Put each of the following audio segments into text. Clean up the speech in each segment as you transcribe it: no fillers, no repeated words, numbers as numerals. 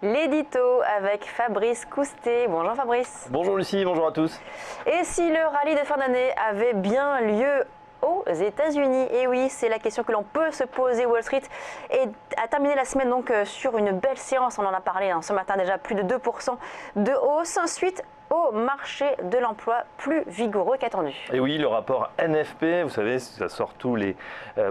L'édito avec Fabrice Coustet. Bonjour Fabrice. Bonjour Lucie, bonjour à tous. Et si le rallye de fin d'année avait bien lieu aux États-Unis? Et oui, c'est la question que l'on peut se poser. Wall Street a terminé la semaine donc sur une belle séance. On en a parlé ce matin déjà, plus de 2% de hausse. Ensuite, au marché de l'emploi plus vigoureux qu'attendu. Et oui, le rapport NFP, vous savez, ça sort tous les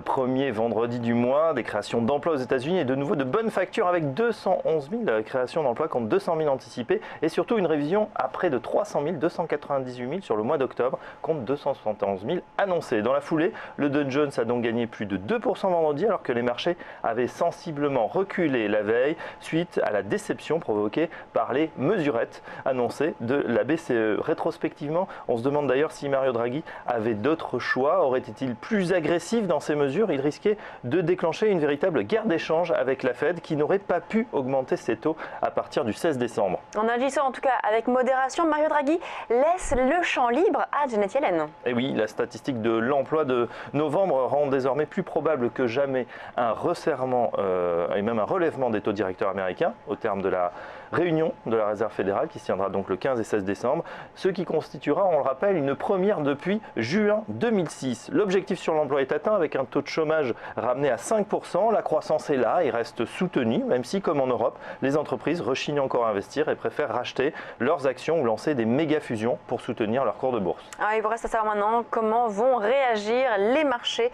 premiers vendredis du mois, des créations d'emplois aux États-Unis et de nouveau de bonnes factures avec 211 000 créations d'emplois contre 200 000 anticipées et surtout une révision à près de 300 000, 298 000 sur le mois d'octobre contre 271 000 annoncés. Dans la foulée, le Dow Jones a donc gagné plus de 2% vendredi alors que les marchés avaient sensiblement reculé la veille suite à la déception provoquée par les mesurettes annoncées de la BCE. Rétrospectivement, on se demande d'ailleurs si Mario Draghi avait d'autres choix. Aurait-il plus agressif dans ses mesures? Il risquait de déclencher une véritable guerre d'échange avec la Fed qui n'aurait pas pu augmenter ses taux à partir du 16 décembre. En agissant en tout cas avec modération, Mario Draghi laisse le champ libre à Janet Yellen. Et oui, la statistique de l'emploi de novembre rend désormais plus probable que jamais un resserrement et même un relèvement des taux directeurs américains au terme de la réunion de la Réserve fédérale qui se tiendra donc le 15 et 16 décembre, ce qui constituera, on le rappelle, une première depuis juin 2006. L'objectif sur l'emploi est atteint avec un taux de chômage ramené à 5%. La croissance est là et reste soutenue, même si, comme en Europe, les entreprises rechignent encore à investir et préfèrent racheter leurs actions ou lancer des méga-fusions pour soutenir leur cours de bourse. Alors, il vous reste à savoir maintenant comment vont réagir les marchés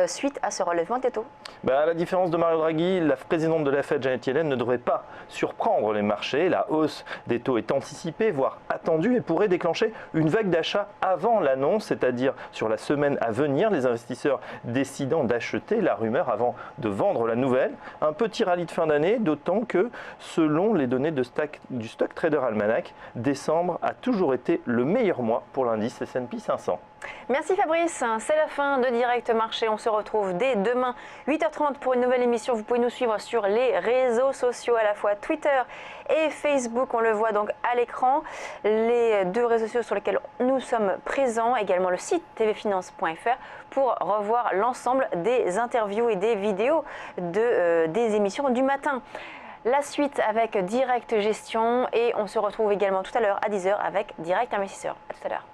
suite à ce relèvement des taux. À la différence de Mario Draghi, la présidente de la Fed, Janet Yellen, ne devrait pas surprendre les marchés. La hausse des taux est anticipée, voire attendue, et pourrait déclencher une vague d'achat avant l'annonce, c'est-à-dire sur la semaine à venir, les investisseurs décidant d'acheter la rumeur avant de vendre la nouvelle. Un petit rallye de fin d'année, d'autant que, selon les données du Stock Trader Almanac, décembre a toujours été le meilleur mois pour l'indice S&P 500. Merci Fabrice, c'est la fin de Direct Marché. On se retrouve dès demain 8h30 pour une nouvelle émission. Vous pouvez nous suivre sur les réseaux sociaux, à la fois Twitter et Facebook. On le voit donc à l'écran, les deux réseaux sociaux sur lesquels nous sommes présents, également le site tvfinance.fr pour revoir l'ensemble des interviews et des vidéos des émissions du matin. La suite avec Direct Gestion et on se retrouve également tout à l'heure à 10h avec Direct Investisseur. À tout à l'heure.